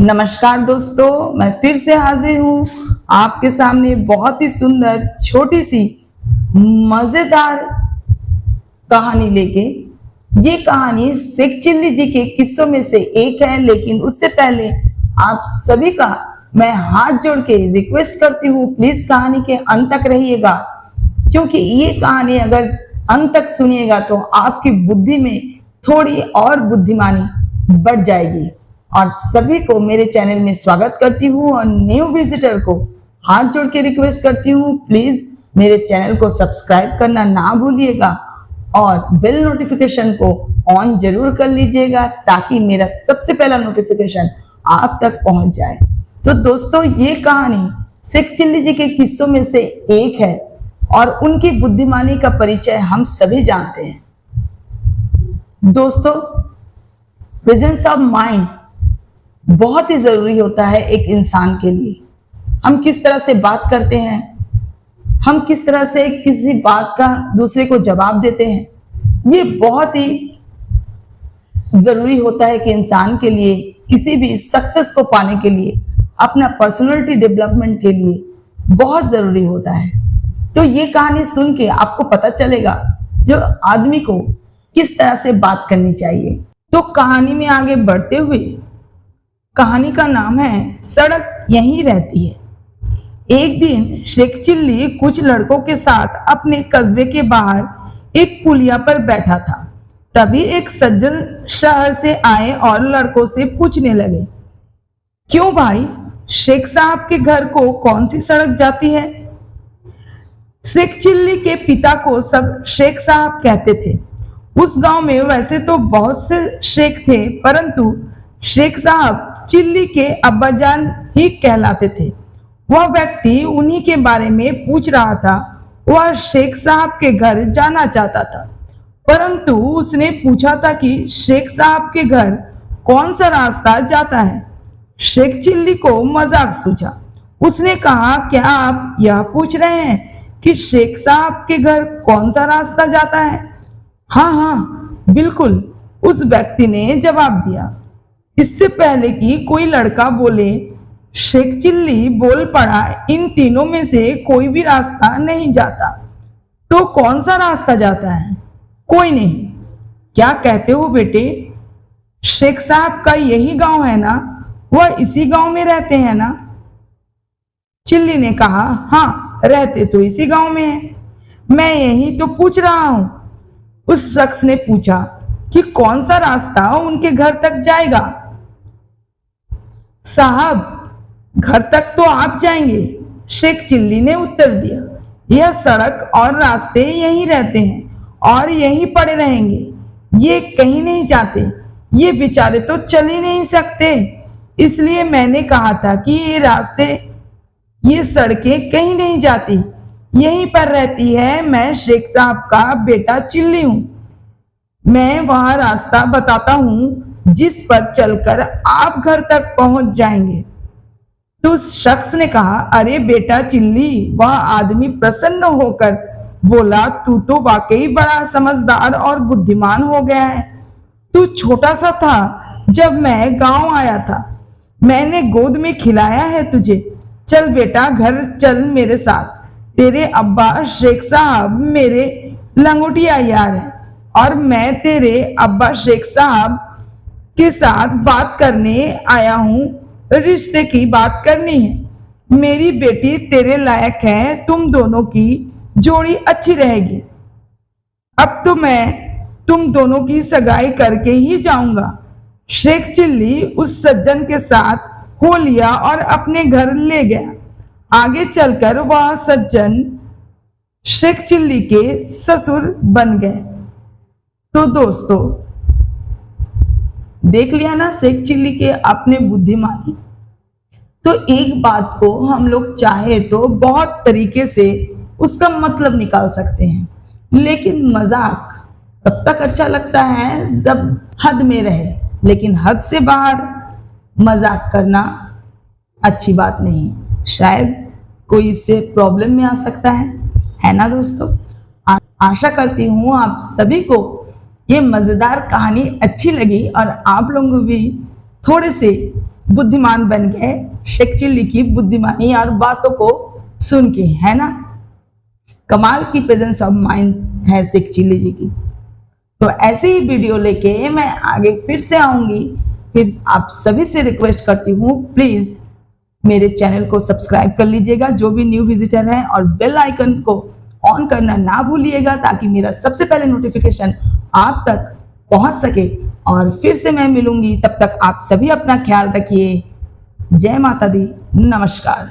नमस्कार दोस्तों, मैं फिर से हाजिर हूँ आपके सामने बहुत ही सुंदर छोटी सी मजेदार कहानी लेके। ये कहानी शेख चिल्ली जी के किस्सों में से एक है, लेकिन उससे पहले आप सभी का मैं हाथ जोड़ के रिक्वेस्ट करती हूँ, प्लीज कहानी के अंत तक रहिएगा, क्योंकि ये कहानी अगर अंत तक सुनिएगा तो आपकी बुद्धि में थोड़ी और बुद्धिमानी बढ़ जाएगी। और सभी को मेरे चैनल में स्वागत करती हूँ और न्यू विजिटर को हाथ जोड़ के रिक्वेस्ट करती हूँ, प्लीज मेरे चैनल को सब्सक्राइब करना ना भूलिएगा और बेल नोटिफिकेशन को ऑन जरूर कर लीजिएगा ताकि मेरा सबसे पहला नोटिफिकेशन आप तक पहुंच जाए। तो दोस्तों, ये कहानी शेख चिल्ली जी के किस्सों में से एक है और उनकी बुद्धिमानी का परिचय हम सभी जानते हैं। दोस्तों, प्रेजेंस ऑफ माइंड बहुत ही जरूरी होता है एक इंसान के लिए। हम किस तरह से बात करते हैं, हम किस तरह से किसी बात का दूसरे को जवाब देते हैं, ये बहुत ही जरूरी होता है कि इंसान के लिए किसी भी सक्सेस को पाने के लिए, अपना पर्सनालिटी डेवलपमेंट के लिए बहुत जरूरी होता है। तो ये कहानी सुन के आपको पता चलेगा जो आदमी को किस तरह से बात करनी चाहिए। तो कहानी में आगे बढ़ते हुए, कहानी का नाम है सड़क यहीं रहती है। एक दिन शेख चिल्ली कुछ लड़कों के साथ अपने कस्बे के बाहर एक पुलिया पर बैठा था। तभी एक सज्जन शहर से आए और लड़कों से पूछने लगे, क्यों भाई, शेख साहब के घर को कौन सी सड़क जाती है? शेख चिल्ली के पिता को सब शेख साहब कहते थे। उस गांव में वैसे तो बहुत से शेख थे, परंतु शेख साहब चिल्ली के अब्बाजान ही कहलाते थे। वह व्यक्ति उन्हीं के बारे में पूछ रहा था। वह शेख साहब के घर जाना चाहता था, परंतु उसने पूछा था कि शेख साहब के घर कौन सा रास्ता जाता है। शेख चिल्ली को मजाक सूझा। उसने कहा, क्या आप यह पूछ रहे हैं कि शेख साहब के घर कौन सा रास्ता जाता है? हाँ हाँ बिल्कुल, उस व्यक्ति ने जवाब दिया। इससे पहले कि कोई लड़का बोले, शेख चिल्ली बोल पड़ा, इन तीनों में से कोई भी रास्ता नहीं जाता। तो कौन सा रास्ता जाता है? कोई नहीं। क्या कहते हो बेटे, शेख साहब का यही गांव है ना? वह इसी गांव में रहते हैं ना? चिल्ली ने कहा, हाँ, रहते तो इसी गांव में है। मैं यही तो पूछ रहा हूं। उस शख्स ने पूछा कि कौन सा रास्ता उनके घर तक जाएगा? साहब, घर तक तो आप जाएंगे, शेख चिल्ली ने उत्तर दिया। यह सड़क और रास्ते यहीं रहते हैं और यहीं पड़े रहेंगे, ये कहीं नहीं जाते। ये बेचारे तो चल ही नहीं सकते, इसलिए मैंने कहा था कि ये रास्ते, ये सड़कें कहीं नहीं जाती, यहीं पर रहती है। मैं शेख साहब का बेटा चिल्ली हूं। मैं वह रास्ता बताता हूं जिस पर चलकर आप घर तक पहुंच जाएंगे। तो उस शख्स ने कहा, अरे बेटा चिल्ली, वह आदमी प्रसन्न होकर बोला, तू तो वाकई बड़ा समझदार और बुद्धिमान हो गया है। तू छोटा सा था जब मैं गांव आया था, मैंने गोद में खिलाया है तुझे। चल बेटा, घर चल मेरे साथ। तेरे अब्बा शेख साहब मेरे लंगोटिया यार हैं और मैं तेरे अब्बा शेख साहब के साथ बात करने आया हूँ, रिश्ते की बात करनी है। मेरी बेटी तेरे लायक है, तुम दोनों की जोड़ी अच्छी रहेगी। अब तो मैं तुम दोनों की सगाई करके ही जाऊंगा। शेख चिल्ली उस सज्जन के साथ हो लिया और अपने घर ले गया। आगे चलकर वह सज्जन शेख चिल्ली के ससुर बन गए। तो दोस्तों, देख लिया ना शेख चिल्ली के अपने बुद्धिमानी। तो एक बात को हम लोग चाहे तो बहुत तरीके से उसका मतलब निकाल सकते हैं, लेकिन मजाक तब तक अच्छा लगता है जब हद में रहे, लेकिन हद से बाहर मजाक करना अच्छी बात नहीं। शायद कोई इससे प्रॉब्लम में आ सकता है ना दोस्तों? आशा करती हूँ आप सभी को ये मजेदार कहानी अच्छी लगी और आप लोगों भी थोड़े से बुद्धिमान बन गए शेख चिल्ली की बुद्धिमानी और बातों को सुन के, है ना। कमाल की प्रेजेंस ऑफ माइंड है शेख चिल्ली जी की। तो ऐसे ही वीडियो लेके मैं आगे फिर से आऊंगी। फिर आप सभी से रिक्वेस्ट करती हूँ, प्लीज मेरे चैनल को सब्सक्राइब कर लीजिएगा जो भी न्यू विजिटर है, और बेल आइकन को ऑन करना ना भूलिएगा ताकि मेरा सबसे पहले नोटिफिकेशन आप तक पहुंच सके। और फिर से मैं मिलूंगी, तब तक आप सभी अपना ख्याल रखिए। जय माता दी, नमस्कार।